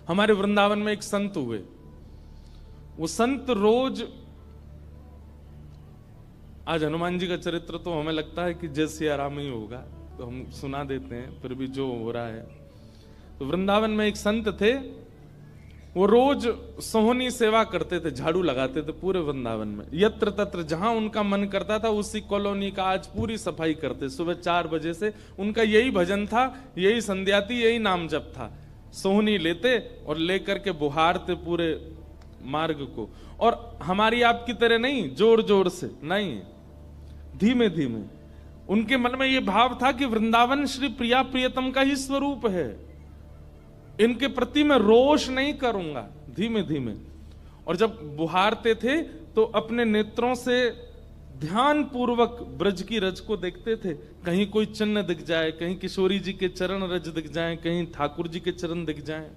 हमारे वृंदावन में एक संत हुए, वो संत रोज, आज हनुमान जी का चरित्र तो हमें लगता है कि जय सिया राम ही होगा, तो हम सुना देते हैं, फिर भी जो हो रहा है। तो वृंदावन में एक संत थे, वो रोज सोहनी सेवा करते थे, झाड़ू लगाते थे पूरे वृंदावन में, यत्र तत्र जहां उनका मन करता था उसी कॉलोनी का आज पूरी सफाई करते। सुबह 4 बजे से उनका यही भजन था, यही संध्या थी, यही नाम जप था। सोहनी लेते और लेकर के बुहारते पूरे मार्ग को, और हमारी आपकी तरह नहीं जोर जोर से, नहीं, धीमे धीमे। उनके मन में यह भाव था कि वृंदावन श्री प्रिया प्रियतम का ही स्वरूप है, इनके प्रति मैं रोष नहीं करूंगा, धीमे धीमे। और जब बुहारते थे तो अपने नेत्रों से ध्यान पूर्वक ब्रज की रज को देखते थे, कहीं कोई चिन्ह दिख जाए, कहीं किशोरी जी के चरण रज दिख जाए, कहीं ठाकुर जी के चरण दिख जाए।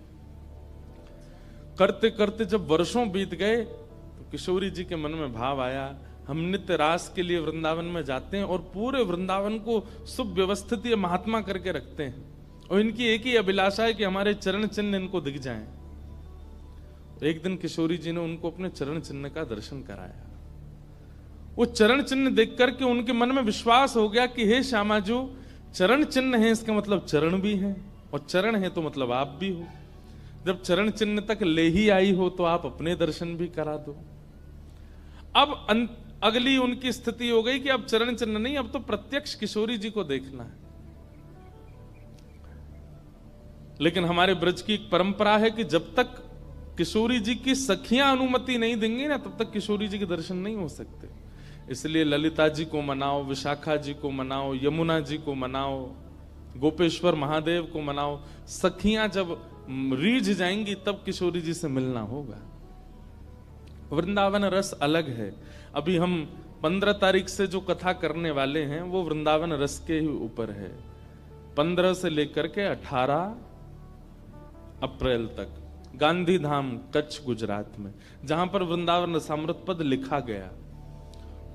करते करते जब वर्षों बीत गए तो किशोरी जी के मन में भाव आया, हम नित्य रास के लिए वृंदावन में जाते हैं और पूरे वृंदावन को सुव्यवस्थित ये महात्मा करके रखते हैं, और इनकी एक ही अभिलाषा है कि हमारे चरण चिन्ह इनको दिख जाएं। एक दिन किशोरी जी ने उनको अपने चरण चिन्ह का दर्शन कराया। वो चरण चिन्ह देख करके उनके मन में विश्वास हो गया कि हे श्यामा, जो चरण चिन्ह है इसका मतलब चरण भी है, और चरण है तो मतलब आप भी हो। जब चरण चिन्ह तक ले ही आई हो तो आप अपने दर्शन भी करा दो। अब अगली उनकी स्थिति हो गई कि अब चरण चिन्ह नहीं, अब तो प्रत्यक्ष किशोरी जी को देखना है। लेकिन हमारे ब्रज की एक परंपरा है कि जब तक किशोरी जी की सखियां अनुमति नहीं देंगी ना, तब तक किशोरी जी के दर्शन नहीं हो सकते। इसलिए ललिता जी को मनाओ, विशाखा जी को मनाओ, यमुना जी को मनाओ, गोपेश्वर महादेव को मनाओ, सखियां जब रीझ जाएंगी तब किशोरी जी से मिलना होगा। वृंदावन रस अलग है। अभी हम 15 तारीख से जो कथा करने वाले हैं वो वृंदावन रस के ही ऊपर है। 15 से लेकर के 18 अप्रैल तक गांधी धाम कच्छ गुजरात में, जहां पर वृंदावन रसामृत पद लिखा गया,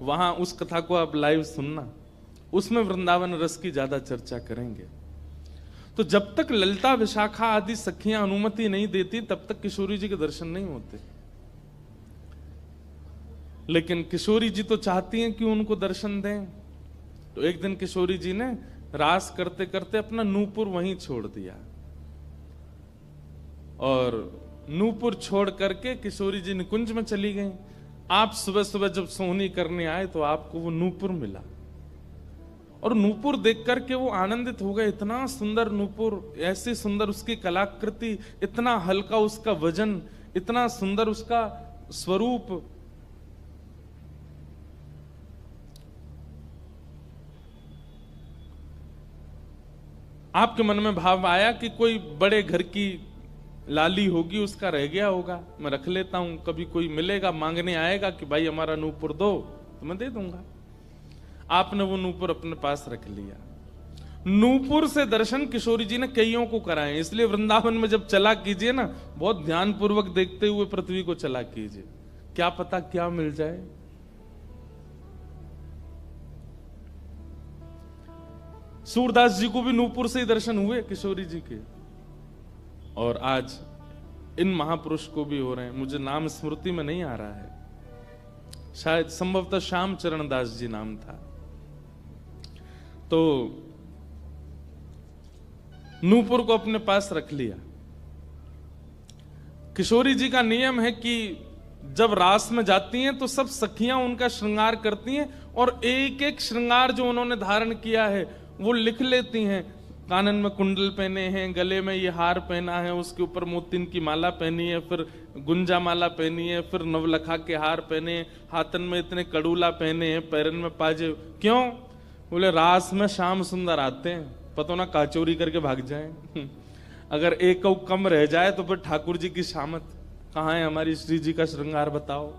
वहां उस कथा को आप लाइव सुनना, उसमें वृंदावन रस की ज्यादा चर्चा करेंगे। तो जब तक ललिता विशाखा आदि सखियां अनुमति नहीं देती तब तक किशोरी जी के दर्शन नहीं होते। लेकिन किशोरी जी तो चाहती हैं कि उनको दर्शन दें। तो एक दिन किशोरी जी ने रास करते करते अपना नूपुर वहीं छोड़ दिया, और नूपुर छोड़ करके किशोरी जी निकुंज में चली गई। आप सुबह सुबह जब सोहनी करने आए तो आपको वो नूपुर मिला, और नूपुर देख करके वो आनंदित हो गए। इतना सुंदर नूपुर, ऐसी सुंदर उसकी कलाकृति, इतना हल्का उसका वजन, इतना सुंदर उसका स्वरूप। आपके मन में भाव आया कि कोई बड़े घर की लाली होगी, उसका रह गया होगा, मैं रख लेता हूं, कभी कोई मिलेगा मांगने आएगा कि भाई हमारा नूपुर दो, तो मैं दे दूंगा। आपने वो नूपुर अपने पास रख लिया। नूपुर से दर्शन किशोरी जी ने कईयों को कराए। इसलिए वृंदावन में जब चला कीजिए ना, बहुत ध्यान पूर्वक देखते हुए पृथ्वी को चला कीजिए, क्या पता क्या मिल जाए। सूरदास जी को भी नूपुर से ही दर्शन हुए किशोरी जी के, और आज इन महापुरुष को भी हो रहे हैं। मुझे नाम स्मृति में नहीं आ रहा है, शायद संभवतः श्याम चरण दास जी नाम था। तो नूपुर को अपने पास रख लिया। किशोरी जी का नियम है कि जब रास में जाती हैं तो सब सखियां उनका श्रृंगार करती हैं, और एक एक श्रृंगार जो उन्होंने धारण किया है वो लिख लेती हैं। कानन में कुंडल पहने हैं, गले में ये हार पहना है, उसके ऊपर मोतिन की माला पहनी है, फिर गुंजा माला पहनी है, फिर नवलखा के हार पहने, हाथन में इतने कड़ूला पहने हैं, पैरन में पाजे। क्यों? बोले रास में श्याम सुंदर आते हैं, पता ना काचोरी करके भाग जाएं। अगर एक कम रह जाए तो फिर ठाकुर जी की शामत कहाँ है, हमारी श्री जी का श्रृंगार बताओ।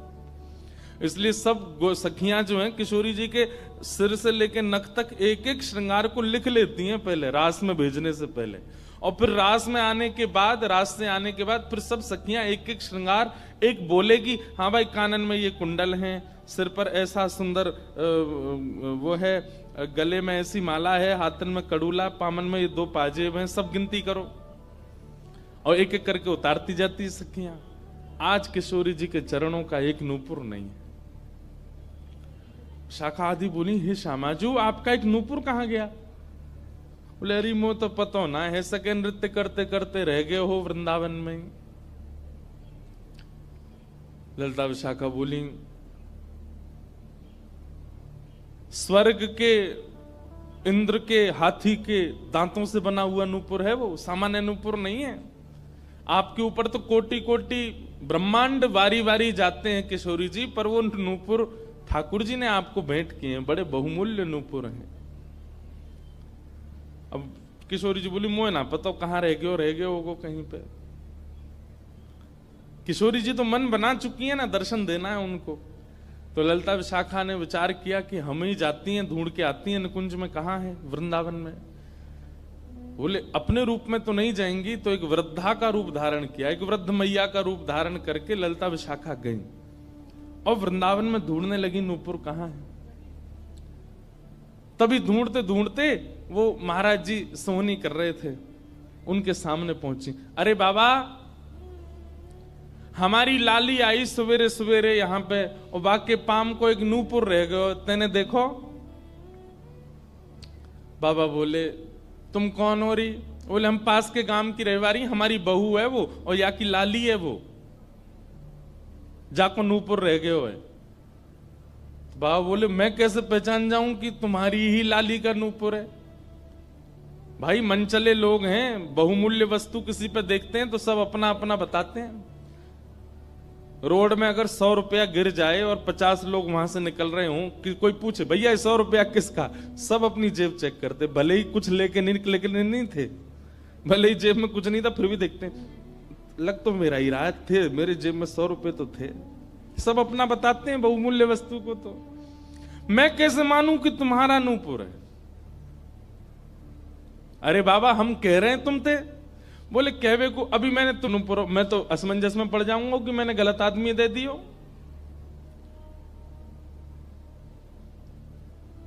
इसलिए सब सखियां जो हैं किशोरी जी के सिर से लेकर नख तक एक एक श्रृंगार को लिख लेती हैं पहले, रास में भेजने से पहले, और फिर रास में आने के बाद, रास से आने के बाद फिर सब सखियां एक एक श्रृंगार, एक बोलेगी हाँ भाई कानन में ये कुंडल हैं, सिर पर ऐसा सुंदर वो है, गले में ऐसी माला है, हाथन में कड़ूला, पामन में ये 2 पाजेब हैं, सब गिनती करो। और एक एक करके उतारती जाती सखियां। आज किशोरी जी के चरणों का एक नूपुर नहीं है। शाखा आदि बोली, हे श्यामाजू आपका एक नूपुर कहां गया? बोले अरे मो तो पतो ना है, सके नृत्य करते करते रह गए हो वृंदावन में। ललिता विशाखा बोली, स्वर्ग के इंद्र के हाथी के दांतों से बना हुआ नूपुर है वो, सामान्य नूपुर नहीं है। आपके ऊपर तो कोटि कोटि ब्रह्मांड वारी वारी जाते हैं किशोरी जी, पर वो नूपुर ठाकुर जी ने आपको भेंट किए हैं, बड़े बहुमूल्य नूपुर हैं। अब किशोरी जी बोली, मोए ना पता कहां रह गए हो कहीं पे। किशोरी जी तो मन बना चुकी है ना, दर्शन देना है उनको। तो ललिता विशाखा ने विचार किया कि हम ही जाती हैं, ढूंढ के आती हैं निकुंज में, कहां है वृंदावन में। बोले अपने रूप में तो नहीं जाएंगी, तो एक वृद्धा का रूप धारण किया, एक वृद्ध मैया का रूप धारण करके ललिता विशाखा गई और वृंदावन में ढूंढने लगी नूपुर कहां है। तभी ढूंढते ढूंढते वो महाराज जी सोहनी कर रहे थे, उनके सामने पहुंची। अरे बाबा, हमारी लाली आई सवेरे सवेरे यहाँ पे, और बाके पाम को एक नूपुर रह गयो, तेने देखो? बाबा बोले, तुम कौन हो रही? बोले हम पास के गांव की रहवारी, हमारी बहू है वो, और या की लाली है वो, जाको नूपुर रह गयो है। बाबा बोले, मैं कैसे पहचान जाऊं कि तुम्हारी ही लाली का नूपुर है? भाई मनचले लोग हैं, बहुमूल्य वस्तु किसी पे देखते हैं तो सब अपना अपना बताते हैं। रोड में अगर 100 रुपया गिर जाए और 50 लोग वहां से निकल रहे हों, कि कोई पूछे भैया 100 रुपया किसका, सब अपनी जेब चेक करते, भले ही कुछ लेके नहीं थे, भले ही जेब में कुछ नहीं था, फिर भी देखते लग तो मेरा ही रहा थे, मेरे जेब में 100 रुपए तो थे। सब अपना बताते हैं बहुमूल्य वस्तु को। तो मैं कैसे मानूं कि तुम्हारा नूपुर है? अरे बाबा, हम कह रहे हैं तुम थे। बोले कहवे को अभी मैंने तो नूपुर, मैं तो असमंजस में पड़ जाऊंगा कि मैंने गलत आदमी दे दियो।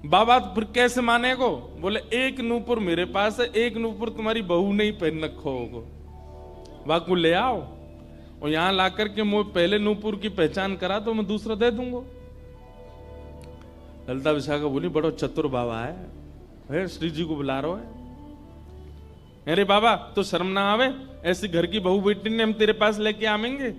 बाबा फिर कैसे मानेगो? बोले एक नूपुर मेरे पास है, एक नूपुर तुम्हारी बहू ने ही पहन रखो होगो, वाकू ले आओ और यहां लाकर के मुझे पहले नूपुर की पहचान करा तो मैं दूसरा दे दूंगा। ललिता विशाखा बोली, बड़ो चतुर बाबा है, श्री जी को बुला रहा है। अरे बाबा, तो शर्म ना आवे? ऐसी घर की बहू बेटी ने हम तेरे पास लेके आवेंगे?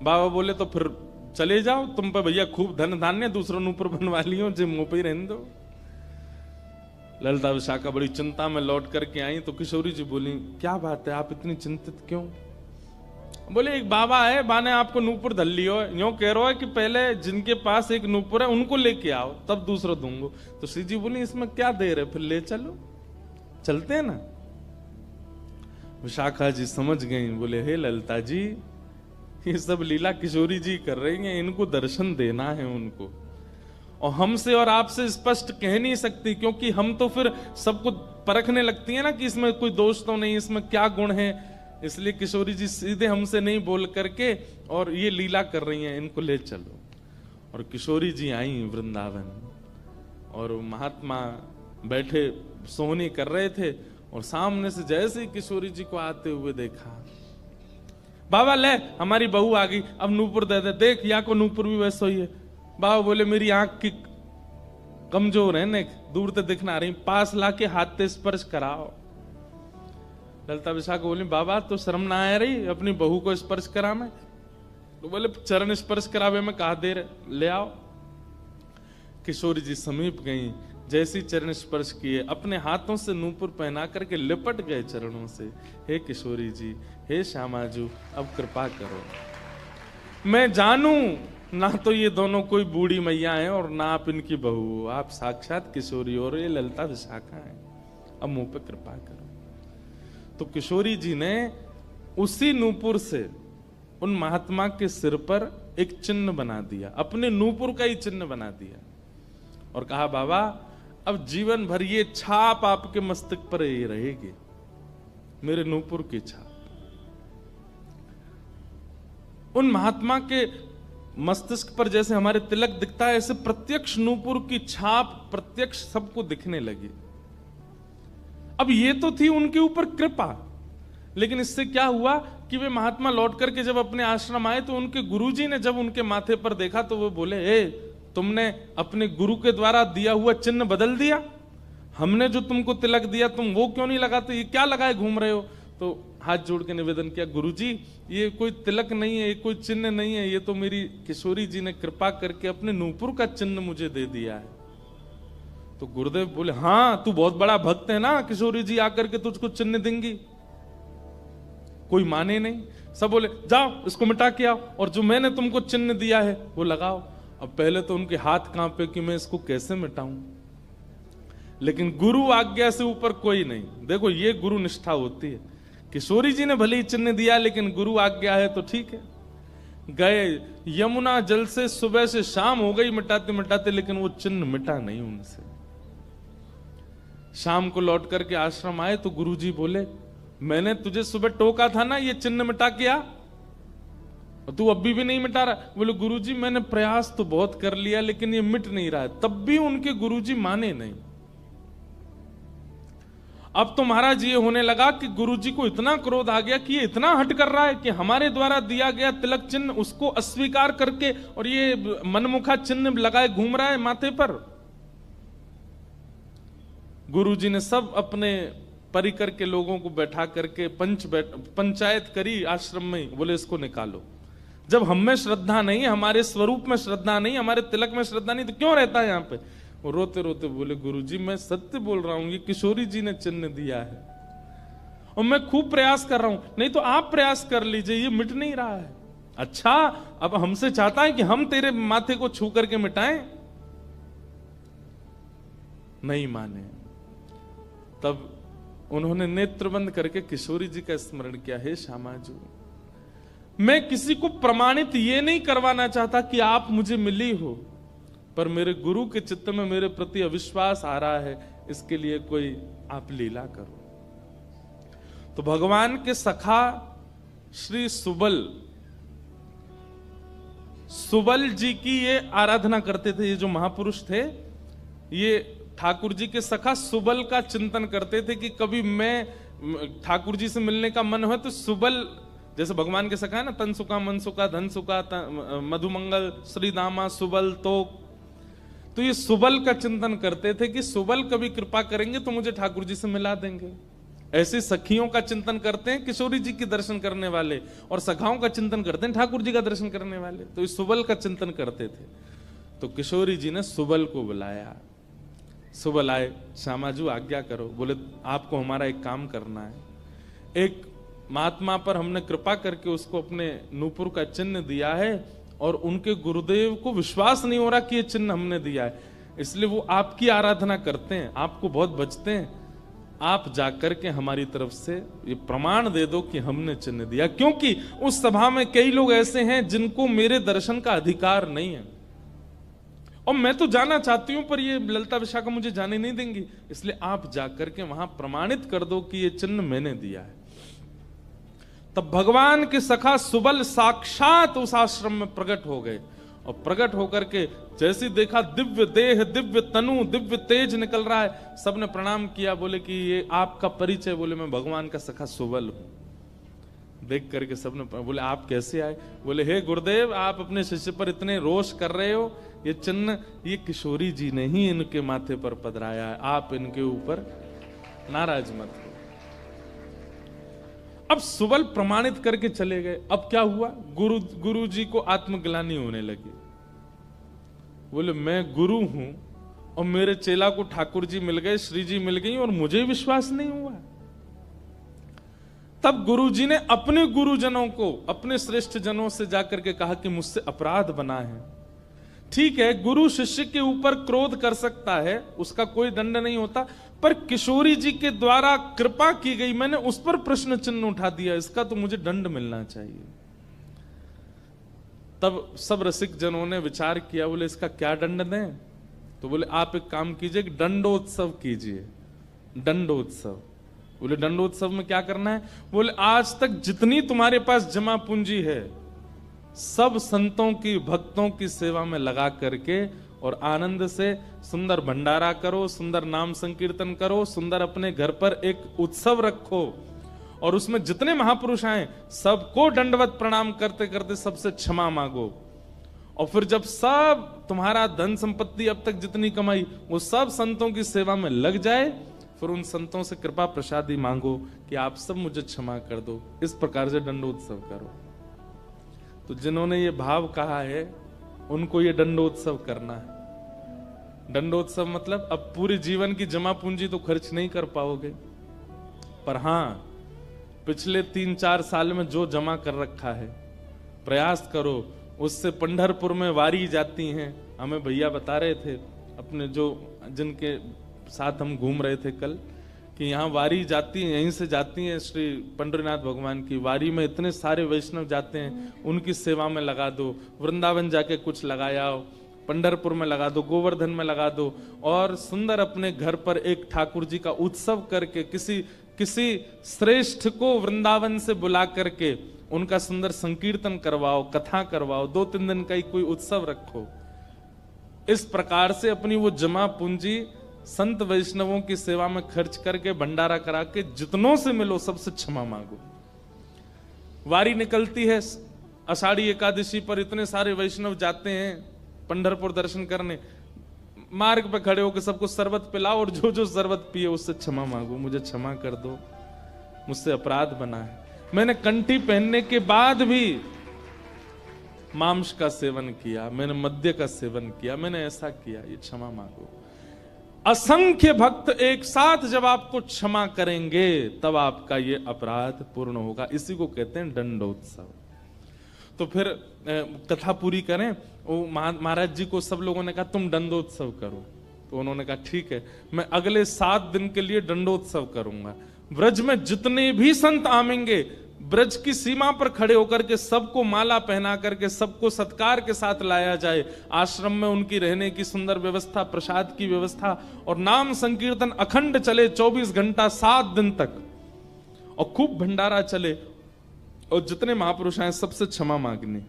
बाबा बोले, तो फिर चले जाओ, तुम पे भैया खूब धन धान्य, दूसरा नूपुर बनवा लियो, जे मुंह पे ही रहने दो। ललिता विशाखा बड़ी चिंता में लौट करके आई तो किशोरी जी बोली, क्या बात है, आप इतनी चिंतित क्यों? बोले एक बाबा है, बाने आपको नूपुर धल लियो, यूं कह रहा है कि पहले जिनके पास एक नूपुर है उनको लेके आओ, तब दूसरा दूंगा। तो श्री जी बोली, इसमें क्या देर है, फिर ले चलो, चलते हैं ना। विशाखा जी समझ गई, बोले हे ललिता जी, ये सब लीला किशोरी जी कर रही हैं, इनको दर्शन देना है उनको, और हमसे और आपसे स्पष्ट कह नहीं सकती, क्योंकि हम तो फिर सबको परखने लगती है ना कि इसमें कोई दोष तो नहीं, इसमें क्या गुण है। इसलिए किशोरी जी सीधे हमसे नहीं बोल करके और ये लीला कर रही हैं, इनको ले चलो। और किशोरी जी आई वृंदावन, और महात्मा बैठे सोहनी कर रहे थे, और सामने से जैसे ही किशोरी जी को आते हुए देखा, बाबा ले हमारी बहू आ गई, अब नूपुर दे दे, देख या को नूपुर भी वैसा ही है। बाबा बोले, मेरी आंख की कमजोर है ने, दूर से दिखना रही, पास लाके हाथ से स्पर्श कराओ। ललिता विशाखा बोली, बाबा तो शर्म ना आ रही अपनी बहू को स्पर्श करा में? तो बोले चरण स्पर्श करावे में कहा देर, ले आओ। किशोरी जी समीप गई, जैसी चरण स्पर्श किए, अपने हाथों से नूपुर पहना करके लिपट गए चरणों से। हे किशोरी जी, हे श्यामाजू, अब कृपा करो, मैं जानू ना तो ये दोनों कोई बूढ़ी मैया हैं और ना आप इनकी बहू, आप साक्षात किशोरी और ये ललिता विशाखा हैं, अब मुंह पे कृपा करो। तो किशोरी जी ने उसी नूपुर से उन महात्मा के सिर पर एक चिन्ह बना दिया, अपने नूपुर का ही चिन्ह बना दिया, और कहा बाबा अब जीवन भर ये छाप आपके मस्तक पर ही रहेगी, मेरे नूपुर की छाप। उन महात्मा के मस्तिष्क पर जैसे हमारे तिलक दिखता है, ऐसे प्रत्यक्ष नूपुर की छाप प्रत्यक्ष सबको दिखने लगी। अब ये तो थी उनके ऊपर कृपा, लेकिन इससे क्या हुआ कि वे महात्मा लौट करके जब अपने आश्रम आए तो उनके गुरुजी ने जब उनके माथे पर देखा तो वो बोले, तुमने अपने गुरु के द्वारा दिया हुआ चिन्ह बदल दिया, हमने जो तुमको तिलक दिया तुम वो क्यों नहीं लगाते, ये क्या लगाए घूम रहे हो। तो हाथ जोड़ के निवेदन किया, गुरुजी ये कोई तिलक नहीं है, ये कोई चिन्ह नहीं है, ये तो मेरी किशोरी जी ने कृपा करके अपने नूपुर का चिन्ह मुझे दे दिया है। तो गुरुदेव बोले, हाँ तू बहुत बड़ा भक्त है ना, किशोरी जी आकर के तुझको चिन्ह देंगी। कोई माने नहीं, सब बोले जाओ इसको मिटा के आओ, और जो मैंने तुमको चिन्ह दिया है वो लगाओ। अब पहले तो उनके हाथ कांपे कि मैं इसको कैसे मिटाऊं, लेकिन गुरु आज्ञा से ऊपर कोई नहीं। देखो ये गुरु निष्ठा होती है। किशोरी जी ने भले ही चिन्ह दिया, लेकिन गुरु आज्ञा है तो ठीक है। गए यमुना जल से सुबह से शाम हो गई मिटाते मिटाते, लेकिन वो चिन्ह मिटा नहीं उनसे। शाम को लौट करके आश्रम आए तो गुरुजी बोले, मैंने तुझे सुबह टोका था ना ये चिन्ह मिटा के आ, और तू अभी भी नहीं मिटा रहा। बोले गुरुजी मैंने प्रयास तो बहुत कर लिया लेकिन ये मिट नहीं रहा है। तब भी उनके गुरुजी माने नहीं। अब तो महाराज ये होने लगा कि गुरुजी को इतना क्रोध आ गया कि ये इतना हट कर रहा है कि हमारे द्वारा दिया गया तिलक चिन्ह उसको अस्वीकार करके और ये मनमुखा चिन्ह लगाए घूम रहा है माथे पर। गुरुजी ने सब अपने परिकर के लोगों को बैठा करके पंचायत करी आश्रम में। बोले इसको निकालो, जब हम में श्रद्धा नहीं, हमारे स्वरूप में श्रद्धा नहीं, हमारे तिलक में श्रद्धा नहीं, तो क्यों रहता है यहाँ पे। वो रोते रोते बोले गुरुजी मैं सत्य बोल रहा हूं, ये किशोरी जी ने चिन्ह दिया है और मैं खूब प्रयास कर रहा हूं, नहीं तो आप प्रयास कर लीजिए, ये मिट नहीं रहा है। अच्छा अब हमसे चाहता है कि हम तेरे माथे को छू करके मिटाएं, नहीं माने। तब उन्होंने नेत्र बंद करके किशोरी जी का स्मरण किया, हे श्यामाजू मैं किसी को प्रमाणित ये नहीं करवाना चाहता कि आप मुझे मिली हो, पर मेरे गुरु के चित्त में मेरे प्रति अविश्वास आ रहा है, इसके लिए कोई आप लीला करो। तो भगवान के सखा श्री सुबल जी की ये आराधना करते थे। ये जो महापुरुष थे ये ठाकुर जी के सखा सुबल का चिंतन करते थे कि कभी मैं ठाकुर जी से मिलने का मन हो तो सुबल, जैसे भगवान के सखा है ना, तन सुखा मन सुखा धन सुखा मधुमंगल श्रीदामा सुबल, तो ये सुबल का चिंतन करते थे कि सुबल कभी कृपा करेंगे तो मुझे ठाकुर जी से मिला देंगे। ऐसे सखियों का चिंतन करते हैं किशोरी जी की दर्शन करने वाले, और सखाओं का चिंतन करते हैं ठाकुर जी का दर्शन करने वाले। तो इस सुबल का चिंतन करते थे। तो किशोरी जी ने सुबल को बुलाया। सुबल आए, श्यामाजू आज्ञा करो। बोले आपको हमारा एक काम करना है। एक महात्मा पर हमने कृपा करके उसको अपने नूपुर का चिन्ह दिया है और उनके गुरुदेव को विश्वास नहीं हो रहा कि ये चिन्ह हमने दिया है, इसलिए वो आपकी आराधना करते हैं, आपको बहुत बचते हैं। आप जाकर के हमारी तरफ से ये प्रमाण दे दो कि हमने चिन्ह दिया, क्योंकि उस सभा में कई लोग ऐसे हैं जिनको मेरे दर्शन का अधिकार नहीं है और मैं तो जाना चाहती हूं पर ये ललिता विशाखा मुझे जाने नहीं देंगी, इसलिए आप जाकर के वहां प्रमाणित कर दो कि ये चिन्ह मैंने दिया है। तब भगवान के सखा सुबल साक्षात उस आश्रम में प्रकट हो गए और प्रकट होकर के जैसे देखा दिव्य देह, दिव्य तनु, दिव्य तेज निकल रहा है, सबने प्रणाम किया। बोले कि ये आपका परिचय। बोले मैं भगवान का सखा सुबल हूं। देख करके सबने बोले आप कैसे आए। बोले हे गुरुदेव आप अपने शिष्य पर इतने रोष कर रहे हो, ये चिन्ह ये किशोरी जी ने ही इनके माथे पर पधराया है, आप इनके ऊपर नाराज मत हो। अब सुबल प्रमाणित करके चले गए। अब क्या हुआ, गुरु जी को आत्मग्लानि होने लगी। बोले मैं गुरु हूं और मेरे चेला को ठाकुर जी मिल गए, श्री जी मिल गई और मुझे विश्वास नहीं हुआ। तब गुरु जी ने अपने गुरुजनों को, अपने श्रेष्ठ जनों से जाकर के कहा कि मुझसे अपराध बना है। ठीक है, गुरु शिष्य के ऊपर क्रोध कर सकता है, उसका कोई दंड नहीं होता, पर किशोरी जी के द्वारा कृपा की गई, मैंने उस पर प्रश्न चिन्ह उठा दिया, इसका तो मुझे दंड मिलना चाहिए। तब सब रसिक जनों ने विचार किया, बोले इसका क्या दंड दें। तो बोले आप एक काम कीजिए, दंडोत्सव कीजिए। दंडोत्सव। बोले दंडोत्सव में क्या करना है। बोले आज तक जितनी तुम्हारे पास जमा पूंजी है सब संतों की भक्तों की सेवा में लगा करके और आनंद से सुंदर भंडारा करो, सुंदर नाम संकीर्तन करो, सुंदर अपने घर पर एक उत्सव रखो और उसमें जितने महापुरुष आए सबको दंडवत प्रणाम करते करते सबसे क्षमा मांगो। और फिर जब सब तुम्हारा धन संपत्ति अब तक जितनी कमाई वो सब संतों की सेवा में लग जाए, फिर उन संतों से कृपा प्रसादी मांगो कि आप सब मुझे क्षमा कर दो। इस प्रकार से दंडोत्सव करो। तो जिन्होंने ये भाव कहा है उनको ये दंडोत्सव करना है। दंडोत्सव मतलब अब पूरे जीवन की जमा पूंजी तो खर्च नहीं कर पाओगे, पर हां पिछले 3-4 साल में जो जमा कर रखा है प्रयास करो उससे। पंढरपुर में वारी जाती हैं, हमें भैया बता रहे थे अपने जो जिनके साथ हम घूम रहे थे कल, कि यहाँ वारी जाती है, यहीं से जाती है श्री पंडरीनाथ भगवान की वारी में इतने सारे वैष्णव जाते हैं, उनकी सेवा में लगा दो। वृंदावन जाके कुछ लगाया, पंढरपुर में लगा दो, गोवर्धन में लगा दो, और सुंदर अपने घर पर एक ठाकुर जी का उत्सव करके किसी श्रेष्ठ को वृंदावन से बुला करके उनका सुंदर संकीर्तन करवाओ, कथा करवाओ, 2-3 दिन का ही कोई उत्सव रखो। इस प्रकार से अपनी वो जमा पूंजी संत वैष्णवों की सेवा में खर्च करके भंडारा करा के जितनों से मिलो सबसे क्षमा मांगो। वारी निकलती है आषाढ़ी एकादशी पर, इतने सारे वैष्णव जाते हैं पंढरपुर दर्शन करने, मार्ग पे खड़े होकर सबको शरबत पिलाओ और जो जो शरबत पिए उससे क्षमा मांगो, मुझे क्षमा कर दो, मुझसे अपराध बना है, मैंने कंठी पहनने के बाद भी मांस का सेवन किया, मैंने मद्य का सेवन किया, मैंने ऐसा किया, ये क्षमा मांगो। असंख्य भक्त एक साथ जब आपको क्षमा करेंगे तब आपका ये अपराध पूर्ण होगा। इसी को कहते हैं दंडोत्सव। तो फिर कथा पूरी करें, वो महाराज जी को सब लोगों ने कहा तुम दंडोत्सव करो, तो उन्होंने कहा ठीक है, मैं अगले 7 दिन के लिए दंडोत्सव करूंगा। ब्रज में जितने भी संत आवेंगे ब्रज की सीमा पर खड़े होकर के सबको माला पहना करके सबको सत्कार के साथ लाया जाए। आश्रम में उनकी रहने की सुंदर व्यवस्था, प्रसाद की व्यवस्था, और नाम संकीर्तन अखंड चले 24 घंटा 7 दिन तक, और खूब भंडारा चले, और जितने महापुरुष आए सबसे क्षमा मांगनी।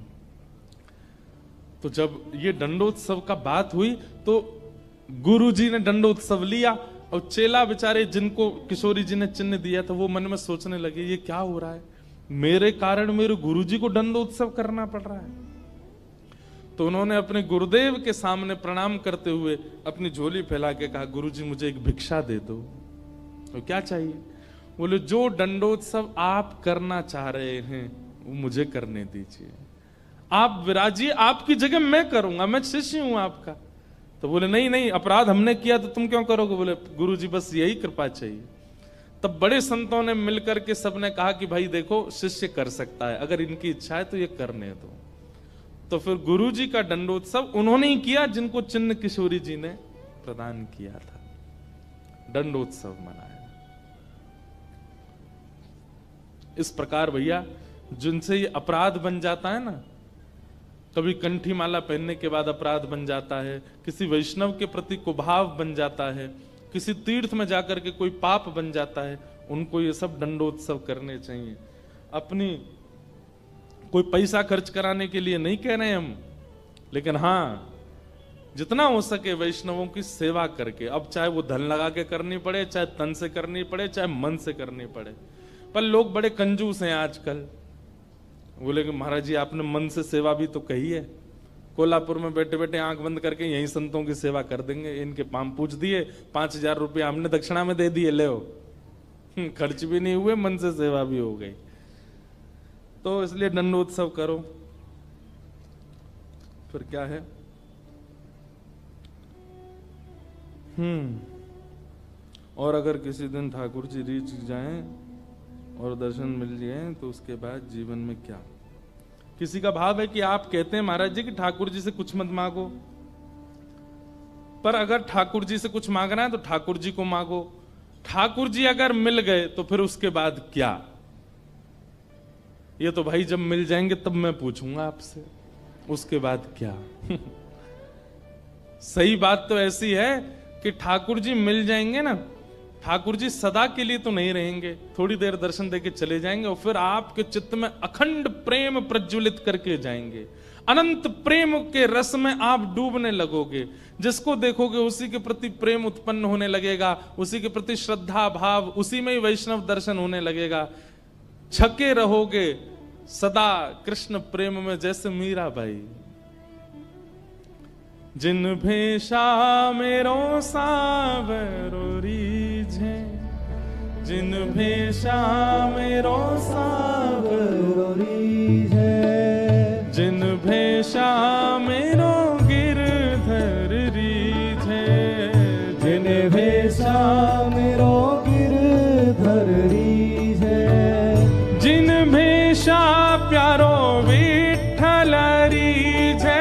तो जब ये दंडोत्सव का बात हुई तो गुरु जी ने दंडोत्सव लिया, और चेला बेचारे जिनको किशोरी जी ने चिन्ह दिया था वो मन में सोचने लगे ये क्या हो रहा है, मेरे कारण मेरे गुरुजी को दंडोत्सव करना पड़ रहा है। तो उन्होंने अपने गुरुदेव के सामने प्रणाम करते हुए अपनी झोली फैला के कहा गुरुजी मुझे एक भिक्षा दे दो। तो क्या चाहिए? बोले जो दंडोत्सव आप करना चाह रहे हैं वो मुझे करने दीजिए, आप विराजिए, आपकी जगह मैं करूंगा, मैं शिष्य हूं आपका। तो बोले नहीं नहीं, अपराध हमने किया तो तुम क्यों करोगे? बोले गुरुजी बस यही कृपा चाहिए। तब बड़े संतों ने मिलकर के सबने कहा कि भाई देखो शिष्य कर सकता है, अगर इनकी इच्छा है तो ये करने दो। तो फिर गुरुजी का दंडोत्सव उन्होंने ही किया जिनको चिन्ह किशोरी जी ने प्रदान किया था, दंडोत्सव मनाया। इस प्रकार भैया जिनसे ये अपराध बन जाता है ना, कभी कंठी माला पहनने के बाद अपराध बन जाता है, किसी वैष्णव के प्रति कुभाव बन जाता है, किसी तीर्थ में जाकर के कोई पाप बन जाता है, उनको ये सब दंडोत्सव करने चाहिए। अपनी कोई पैसा खर्च कराने के लिए नहीं कह रहे हम, लेकिन हाँ जितना हो सके वैष्णवों की सेवा करके, अब चाहे वो धन लगा के करनी पड़े, चाहे तन से करनी पड़े, चाहे मन से करनी पड़े। पर लोग बड़े कंजूस हैं आजकल। बोले कि महाराज जी आपने मन से सेवा भी तो कही है, कोल्हापुर में बैठे बैठे आंख बंद करके यही संतों की सेवा कर देंगे, इनके पाम पूछ दिए, 5000 रुपये हमने दक्षिणा में दे दिए, ले खर्च भी नहीं हुए, मन से सेवा भी हो गई। तो इसलिए दंडोत्सव करो। फिर क्या है, और अगर किसी दिन ठाकुर जी रीच जाएं और दर्शन मिल जाए तो उसके बाद जीवन में क्या? किसी का भाव है कि आप कहते हैं महाराज जी कि ठाकुर जी से कुछ मत मांगो, पर अगर ठाकुर जी से कुछ मांगना है तो ठाकुर जी को मांगो। ठाकुर जी अगर मिल गए तो फिर उसके बाद क्या? ये तो भाई जब मिल जाएंगे तब मैं पूछूंगा आपसे, उसके बाद क्या? सही बात तो ऐसी है कि ठाकुर जी मिल जाएंगे ना ठाकुर जी सदा के लिए तो नहीं रहेंगे, थोड़ी देर दर्शन देके चले जाएंगे और फिर आपके चित्त में अखंड प्रेम प्रज्वलित करके जाएंगे। अनंत प्रेम के रस में आप डूबने लगोगे। जिसको देखोगे उसी के प्रति प्रेम उत्पन्न होने लगेगा, उसी के प्रति श्रद्धा भाव, उसी में ही वैष्णव दर्शन होने लगेगा। छके रहोगे सदा कृष्ण प्रेम में, जैसे मीरा बाई। जिन भेषा मेरो सावरो रीझे, जिन भेषा मेरो सावरो रीझे, जिन भेषा मेरो गिरधर रीझे, जिन भेषा मेरो गिरधर रीझे, जिन भेषा प्यारो विठ्ठल रीझे,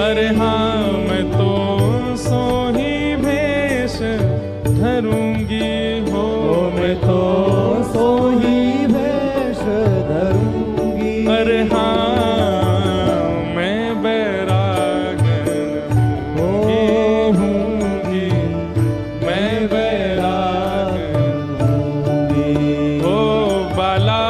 अरे हाँ मैं तो सोही भेष धरूंगी हो, मैं तो सोही भेष धरूंगी। अरे हाँ मैं बैरागन होऊंगी, मैं बैरागन होऊंगी। ओ बाला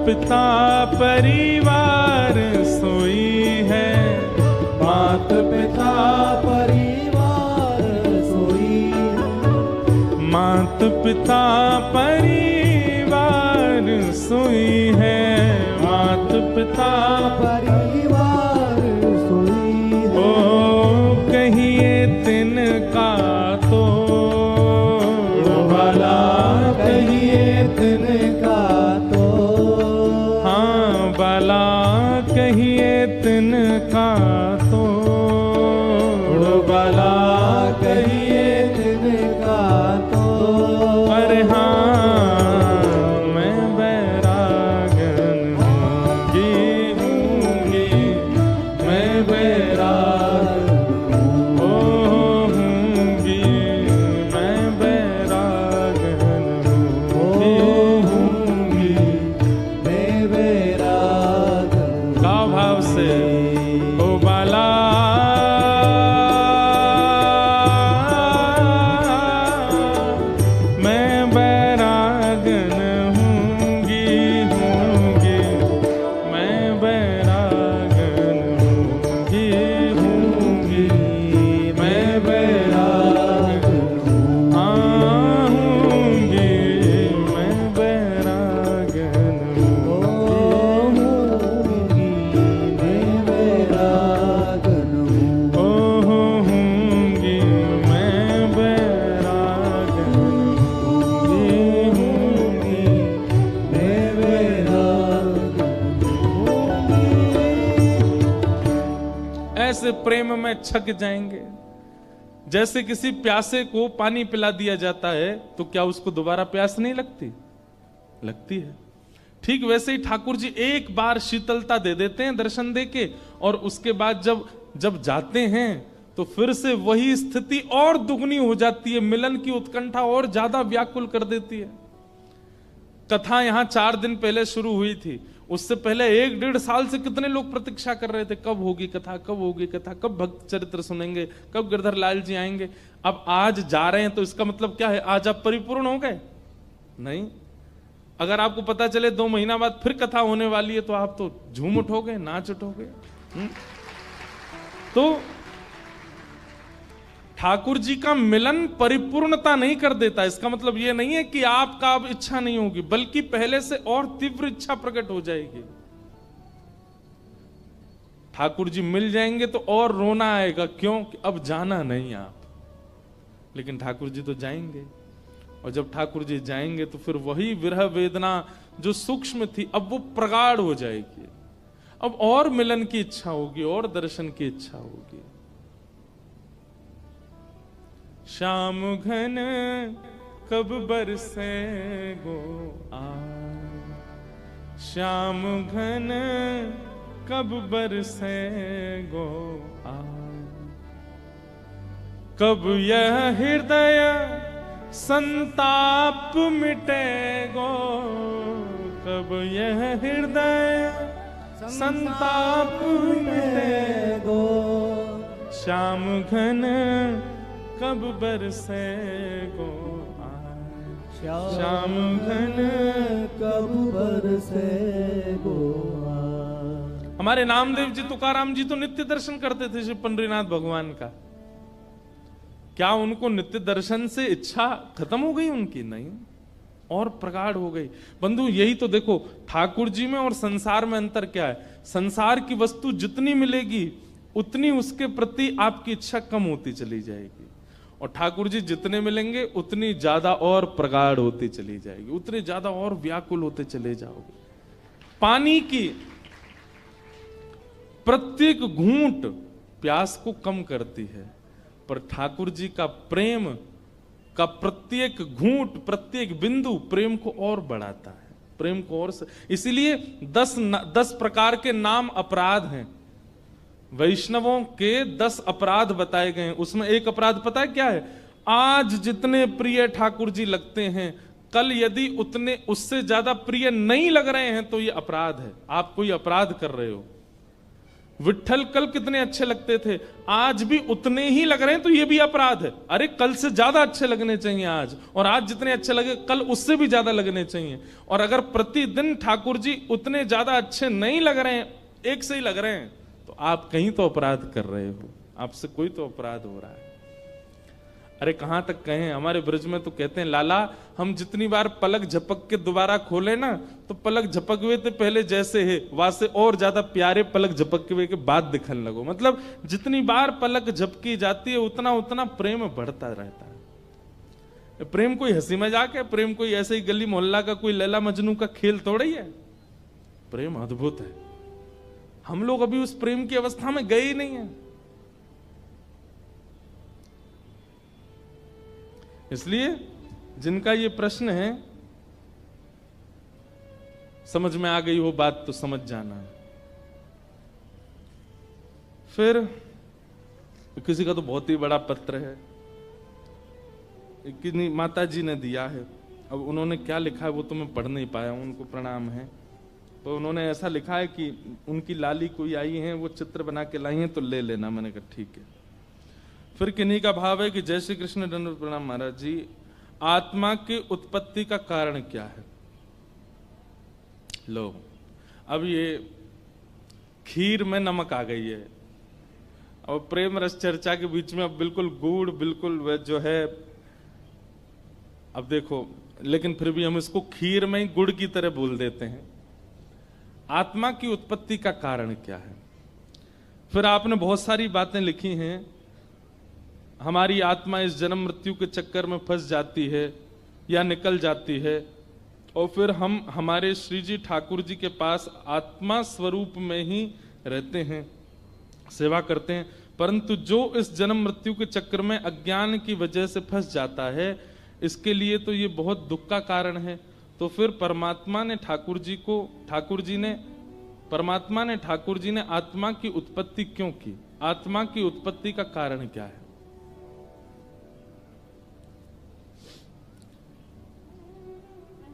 पिता परिवार सोई है, मात पिता परिवार सोई है, मात पिता परिवार सोई है, मात पिता परिवार सोई है। ओ कहिए तिनका तो भला, कहिए तिनका कहिए तिनका तो, भला कहिए तिनका तो। अरे हाँ मैं बैरागन होंगी, मैं बैरागन होंगी, मैं बैरागन होंगी, मैं बैरागन। भाव से ओ बाला मैं बैरागन होंगी, मैं बैरागन होंगी, मैं बैरागन होंगी, मैं बैरागन ऐसे प्रेम में छक जाएंगे। जैसे किसी प्यासे को पानी पिला दिया जाता है तो क्या उसको दोबारा प्यास नहीं लगती? लगती है। ठीक वैसे ही ठाकुर जी एक बार शीतलता दे देते हैं दर्शन देके, और उसके बाद जब जाते हैं तो फिर से वही स्थिति और दुगनी हो जाती है, मिलन की उत्कंठा और ज्यादा व्याकुल कर देती है। कथा यहां 4 दिन पहले शुरू हुई थी, उससे पहले 1-1.5 साल से कितने लोग प्रतीक्षा कर रहे थे, कब होगी कथा, कब होगी कथा, कब भक्त चरित्र सुनेंगे, कब गिरधर लाल जी आएंगे। अब आज जा रहे हैं तो इसका मतलब क्या है, आज आप परिपूर्ण हो गए? नहीं। अगर आपको पता चले 2 महीना बाद फिर कथा होने वाली है तो आप तो झूम उठोगे, नाच उठोगे। तो ठाकुर जी का मिलन परिपूर्णता नहीं कर देता। इसका मतलब यह नहीं है कि आपका अब इच्छा नहीं होगी, बल्कि पहले से और तीव्र इच्छा प्रकट हो जाएगी। ठाकुर जी मिल जाएंगे तो और रोना आएगा, क्यों कि अब जाना नहीं आप। लेकिन ठाकुर जी तो जाएंगे, और जब ठाकुर जी जाएंगे तो फिर वही विरह वेदना जो सूक्ष्म थी अब वो प्रगाढ़ हो जाएगी। अब और मिलन की इच्छा होगी, और दर्शन की इच्छा होगी। श्याम घन कब बरसे गो आए, श्याम घन कब बरसे गो आए, कब यह हृदय संताप मिटेगो, कब यह हृदय संताप मिटेगो, श्याम घन कब बरसेगो आए, श्याम घन कब बरसेगो आए। हमारे नामदेव जी, तुकाराम जी तो नित्य दर्शन करते थे श्री पंडरीनाथ भगवान का। क्या उनको नित्य दर्शन से इच्छा खत्म हो गई उनकी? नहीं, और प्रगाढ़ हो गई। बंधु यही तो देखो, ठाकुर जी में और संसार में अंतर क्या है। संसार की वस्तु जितनी मिलेगी उतनी उसके प्रति आपकी इच्छा कम होती चली जाएगी, और ठाकुर जी जितने मिलेंगे उतनी ज्यादा और प्रगाढ़ होती चली जाएगी, उतने ज्यादा और व्याकुल होते चले जाओगे। पानी की प्रत्येक घूंट प्यास को कम करती है, पर ठाकुर जी का प्रेम का प्रत्येक घूंट, प्रत्येक बिंदु प्रेम को और बढ़ाता है, प्रेम को और। इसीलिए 10 प्रकार के नाम अपराध हैं। वैष्णवों के 10 अपराध बताए गए हैं। उसमें एक अपराध पता है क्या है? आज जितने प्रिय ठाकुर जी लगते हैं, कल यदि उतने उससे ज्यादा प्रिय नहीं लग रहे हैं तो ये अपराध है। आप कोई अपराध कर रहे हो। विट्ठल कल कितने अच्छे लगते थे, आज भी उतने ही लग रहे हैं तो ये भी अपराध है। अरे कल से ज्यादा अच्छे लगने चाहिए आज, और आज जितने अच्छे लगे कल उससे भी ज्यादा लगने चाहिए। और अगर प्रतिदिन ठाकुर जी उतने ज्यादा अच्छे नहीं लग रहे हैं, एक से ही लग रहे हैं, तो आप कहीं तो अपराध कर रहे हो, आपसे कोई तो अपराध हो रहा है। अरे कहां तक कहें, हमारे ब्रज में तो कहते हैं, लाला हम जितनी बार पलक झपक के दोबारा खोले ना, तो पलक झपक हुए थे पहले जैसे है वैसे और ज्यादा प्यारे पलक झपक हुए के बाद दिखने लगो। मतलब जितनी बार पलक झपकी जाती है उतना उतना प्रेम बढ़ता रहता है। प्रेम कोई हंसी मजाक है, प्रेम कोई ऐसे ही गली मोहल्ला का कोई लैला मजनू का खेल थोड़ा ही है। प्रेम अद्भुत है। हम लोग अभी उस प्रेम की अवस्था में गए ही नहीं है। इसलिए जिनका ये प्रश्न है, समझ में आ गई वो बात तो समझ जाना। फिर किसी का तो बहुत ही बड़ा पत्र है, किन्हीं माता जी ने दिया है। अब उन्होंने क्या लिखा है वो तो मैं पढ़ नहीं पाया हूं, उनको प्रणाम है। तो उन्होंने ऐसा लिखा है कि उनकी लाली कोई आई है, वो चित्र बना के लाई है तो ले लेना। मैंने कहा ठीक है। फिर किन्हीं का भाव है कि जय श्री कृष्ण, दंडवत प्रणाम महाराज जी, आत्मा की उत्पत्ति का कारण क्या है? लो, अब ये खीर में नमक आ गई है, और प्रेम रस चर्चा के बीच में अब बिल्कुल गुड़, बिल्कुल वह जो है, अब देखो, लेकिन फिर भी हम इसको खीर में ही गुड़ की तरह बोल देते हैं। आत्मा की उत्पत्ति का कारण क्या है? फिर आपने बहुत सारी बातें लिखी हैं। हमारी आत्मा इस जन्म मृत्यु के चक्कर में फंस जाती है या निकल जाती है, और फिर हम हमारे श्री जी ठाकुर जी के पास आत्मा स्वरूप में ही रहते हैं, सेवा करते हैं। परंतु जो इस जन्म मृत्यु के चक्कर में अज्ञान की वजह से फंस जाता है, इसके लिए तो ये बहुत दुख का कारण है। तो फिर परमात्मा ने ठाकुर जी ने आत्मा की उत्पत्ति क्यों की? आत्मा की उत्पत्ति का कारण क्या है?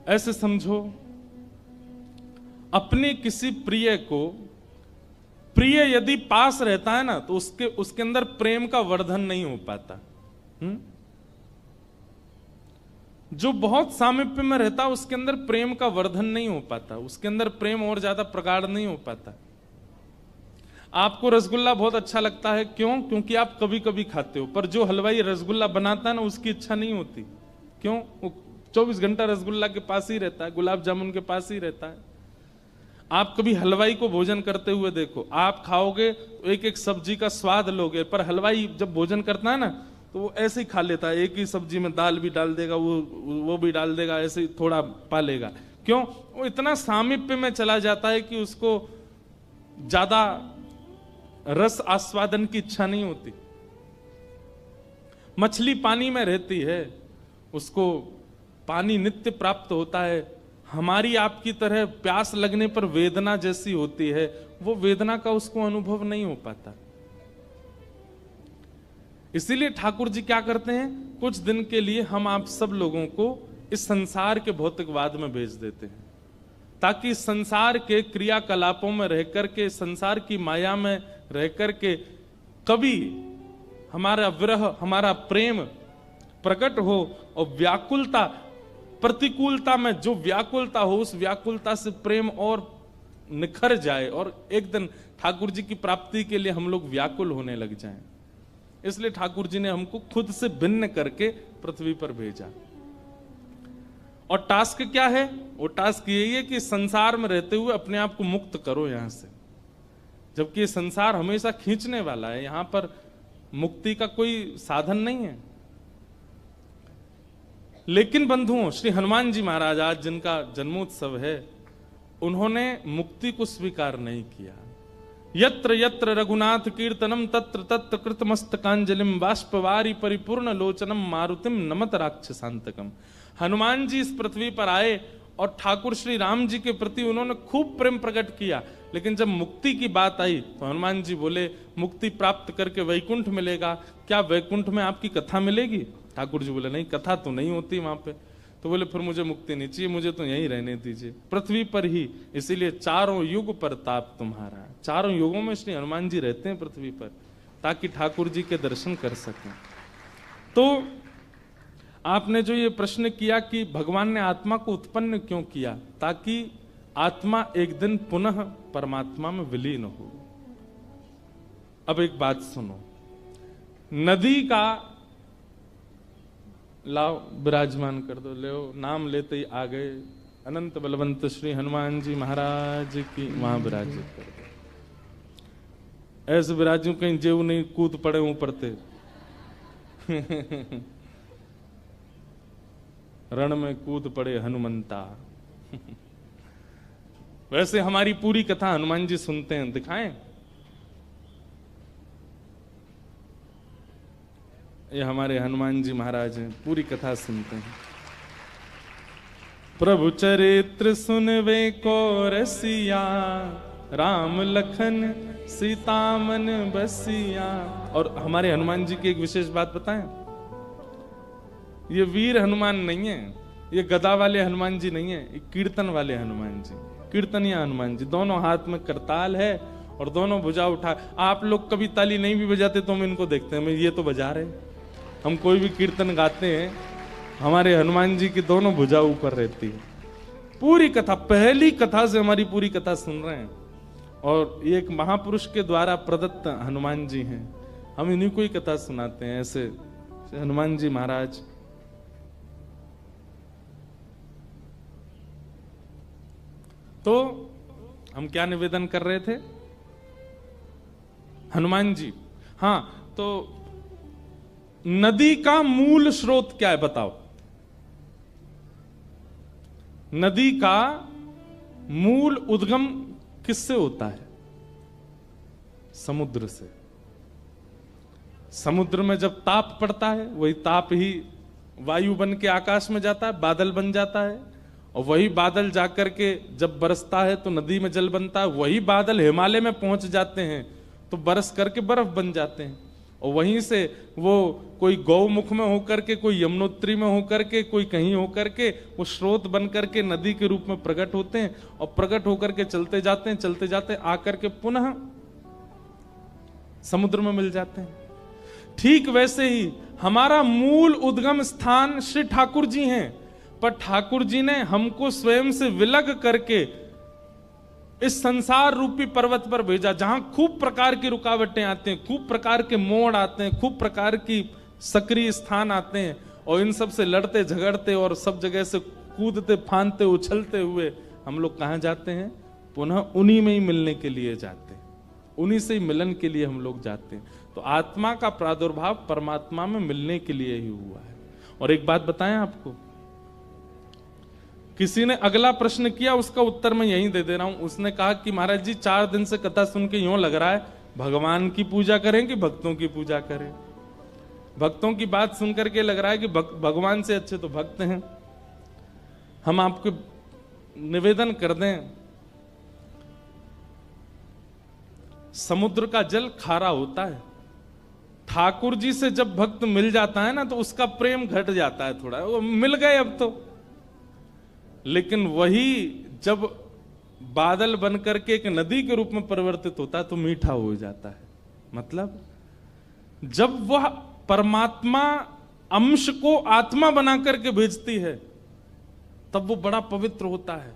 ऐसे समझो, अपने किसी प्रिय को, प्रिय यदि पास रहता है ना, तो उसके अंदर प्रेम का वर्धन नहीं हो पाता। जो बहुत सामीप्य में रहता है उसके अंदर प्रेम का वर्धन नहीं हो पाता, उसके अंदर प्रेम और ज्यादा प्रगाढ़ नहीं हो पाता। आपको रसगुल्ला बहुत अच्छा लगता है, क्यों? क्योंकि आप कभी कभी खाते हो, पर जो हलवाई रसगुल्ला बनाता है ना, उसकी इच्छा नहीं होती। क्यों? वो 24 घंटा रसगुल्ला के पास ही रहता है, गुलाब जामुन के पास ही रहता है। आप कभी हलवाई को भोजन करते हुए देखो, आप खाओगे तो एक एक सब्जी का स्वाद लोगे, पर हलवाई जब भोजन करता है ना, तो वो ऐसे ही खा लेता है, एक ही सब्जी में दाल भी डाल देगा, वो भी डाल देगा, ऐसे ही थोड़ा पालेगा। क्यों? वो इतना सामीप्य में चला जाता है कि उसको ज्यादा रस आस्वादन की इच्छा नहीं होती। मछली पानी में रहती है, उसको पानी नित्य प्राप्त होता है। हमारी आपकी तरह प्यास लगने पर वेदना जैसी होती है, वो वेदना का उसको अनुभव नहीं हो पाता। इसीलिए ठाकुर जी क्या करते हैं, कुछ दिन के लिए हम आप सब लोगों को इस संसार के भौतिकवाद में भेज देते हैं, ताकि संसार के क्रियाकलापों में रह करके, संसार की माया में रह करके कभी हमारा विरह, हमारा प्रेम प्रकट हो, और व्याकुलता, प्रतिकूलता में जो व्याकुलता हो, उस व्याकुलता से प्रेम और निखर जाए, और एक दिन ठाकुर जी की प्राप्ति के लिए हम लोग व्याकुल होने लग जाएं। इसलिए ठाकुर जी ने हमको खुद से भिन्न करके पृथ्वी पर भेजा। और टास्क क्या है? वो टास्क यही है कि संसार में रहते हुए अपने आप को मुक्त करो यहां से, जबकि ये संसार हमेशा खींचने वाला है, यहां पर मुक्ति का कोई साधन नहीं है। लेकिन बंधुओं, श्री हनुमान जी महाराज, आज जिनका जन्मोत्सव है, उन्होंने मुक्ति को स्वीकार नहीं किया। यत्र यत्र रघुनाथ कीर्तनम तत्र तत्र कृतमस्तकांजलिम बाष्पवारी परिपूर्ण लोचनम मारुतिम नमत राक्षसांतकम। हनुमान जी इस पृथ्वी पर आए और ठाकुर श्री राम जी के प्रति उन्होंने खूब प्रेम प्रकट किया, लेकिन जब मुक्ति की बात आई तो हनुमान जी बोले, मुक्ति प्राप्त करके वैकुंठ मिलेगा, क्या वैकुंठ में आपकी कथा मिलेगी? ठाकुर जी बोले, नहीं, कथा तो नहीं होती वहां पे। तो बोले, फिर मुझे मुक्ति नहीं चाहिए, मुझे तो यहीं रहने दीजिए, पृथ्वी पर ही। इसीलिए चारों युग पर ताप तुम्हारा, चारों युगों में श्री हनुमान जी रहते हैं पृथ्वी पर, ताकि ठाकुर जी के दर्शन कर सकें। तो आपने जो ये प्रश्न किया कि भगवान ने आत्मा को उत्पन्न क्यों किया, ताकि आत्मा एक दिन पुनः परमात्मा में विलीन हो। अब एक बात सुनो, नदी का, लाओ विराजमान कर दो, ले नाम लेते ही आ गए, अनंत बलवंत श्री हनुमान जी महाराज की, वहां विराजित कर दो। ऐसे विराजू कहीं जेव नहीं कूद पड़े ऊपर ते रण में कूद पड़े हनुमंता। वैसे हमारी पूरी कथा हनुमान जी सुनते हैं, दिखाएं? ये हमारे हनुमान जी महाराज हैं, पूरी कथा सुनते हैं। प्रभु चरित्र सुनवे को रसिया, राम लखन सीता मन बसिया। और हमारे हनुमान जी की एक विशेष बात बताएं, ये वीर हनुमान नहीं है, ये गदा वाले हनुमान जी नहीं है, ये कीर्तन वाले हनुमान जी, कीर्तनिया हनुमान जी। दोनों हाथ में करताल है और दोनों भुजा उठा। आप लोग कभी ताली नहीं भी बजाते तो हम इनको देखते हैं, ये तो बजा रहे। हम कोई भी कीर्तन गाते हैं, हमारे हनुमान जी की दोनों भुजा ऊपर रहती है। पूरी कथा, पहली कथा से हमारी पूरी कथा सुन रहे हैं, और ये एक महापुरुष के द्वारा प्रदत्त हनुमान जी हैं, हम इन्हीं को ही कथा सुनाते हैं। ऐसे हनुमान जी महाराज। तो हम क्या निवेदन कर रहे थे? हनुमान जी। हाँ, तो नदी का मूल स्रोत क्या है बताओ? नदी का मूल उद्गम किससे होता है? समुद्र से। समुद्र में जब ताप पड़ता है, वही ताप ही वायु बन के आकाश में जाता है, बादल बन जाता है, और वही बादल जाकर के जब बरसता है तो नदी में जल बनता है, वही बादल हिमालय में पहुंच जाते हैं तो बरस करके बर्फ बन जाते हैं, और वहीं से वो कोई गौमुख में होकर के, कोई यमुनोत्री में होकर के, कोई कहीं होकर के वो स्रोत बन करके नदी के रूप में प्रकट होते हैं और प्रकट होकर के चलते जाते हैं, चलते जाते आकर के पुनः समुद्र में मिल जाते हैं। ठीक वैसे ही हमारा मूल उद्गम स्थान श्री ठाकुर जी हैं, पर ठाकुर जी ने हमको स्वयं से विलग करके इस संसार रूपी पर्वत पर भेजा, जहां खूब प्रकार की रुकावटें आते हैं, खूब प्रकार के मोड़ आते हैं, खूब प्रकार की सक्रिय स्थान आते हैं, और इन सब से लड़ते झगड़ते और सब जगह से कूदते फांदते उछलते हुए हम लोग कहां जाते हैं? पुनः उन्हीं में ही मिलने के लिए जाते हैं, उन्हीं से ही मिलन के लिए हम लोग जाते हैं। तो आत्मा का प्रादुर्भाव परमात्मा में मिलने के लिए ही हुआ है। और एक बात बताएं आपको, किसी ने अगला प्रश्न किया, उसका उत्तर मैं यहीं दे दे रहा हूं। उसने कहा कि महाराज जी 4 दिन से कथा सुन के यूं लग रहा है भगवान की पूजा करें कि भक्तों की पूजा करें। भक्तों की बात सुनकर के लग रहा है कि भगवान से अच्छे तो भक्त हैं। हम आपको निवेदन कर दें, समुद्र का जल खारा होता है, ठाकुर जी से जब भक्त मिल जाता है ना तो उसका प्रेम घट जाता है थोड़ा, वो मिल गए अब तो। लेकिन वही जब बादल बन करके एक नदी के रूप में परिवर्तित होता है तो मीठा हो जाता है। मतलब जब वह परमात्मा अंश को आत्मा बना करके भेजती है तब वो बड़ा पवित्र होता है।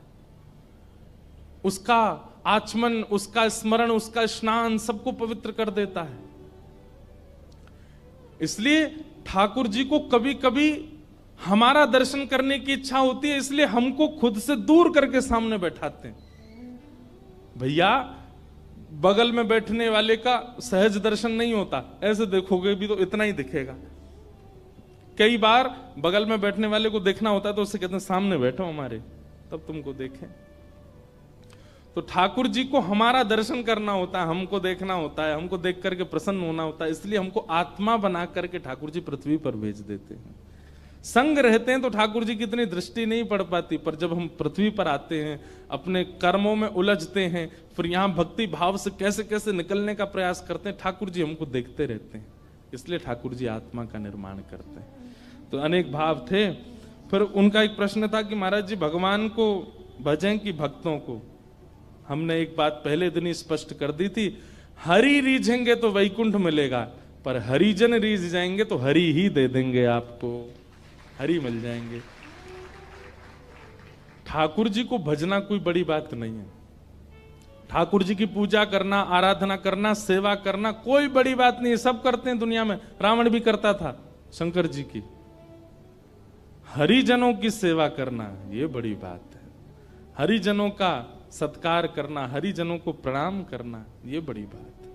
उसका आचमन, उसका स्मरण, उसका स्नान सबको पवित्र कर देता है। इसलिए ठाकुर जी को कभी कभी हमारा दर्शन करने की इच्छा होती है, इसलिए हमको खुद से दूर करके सामने बैठाते हैं। भैया बगल में बैठने वाले का सहज दर्शन नहीं होता, ऐसे देखोगे भी तो इतना ही दिखेगा। कई बार बगल में बैठने वाले को देखना होता है तो उससे कहते हैं सामने बैठो हमारे, तब तुमको देखें। तो ठाकुर जी को हमारा दर्शन करना होता है, हमको देखना होता है, हमको देख करके प्रसन्न होना होता है, इसलिए हमको आत्मा बना करके ठाकुर जी पृथ्वी पर भेज देते हैं। संग रहते हैं तो ठाकुर जी की इतनी दृष्टि नहीं पड़ पाती, पर जब हम पृथ्वी पर आते हैं, अपने कर्मों में उलझते हैं, फिर यहां भक्ति भाव से कैसे कैसे निकलने का प्रयास करते हैं, ठाकुर जी हमको देखते रहते हैं। इसलिए ठाकुर जी आत्मा का निर्माण करते हैं। तो अनेक भाव थे। फिर उनका एक प्रश्न था कि महाराज जी भगवान को भजें कि भक्तों को? हमने एक बात पहले दिन ही स्पष्ट कर दी थी, हरि रीझेंगे तो वैकुंठ मिलेगा, पर हरिजन रीझ जाएंगे तो हरि ही दे देंगे आपको, हरि मिल जाएंगे। ठाकुर जी को भजना कोई बड़ी बात नहीं है। ठाकुर जी की पूजा करना, आराधना करना, सेवा करना कोई बड़ी बात नहीं है, सब करते हैं दुनिया में। रावण भी करता था शंकर जी की। हरिजनों की सेवा करना ये बड़ी बात है, हरिजनों का सत्कार करना, हरिजनों को प्रणाम करना ये बड़ी बात है।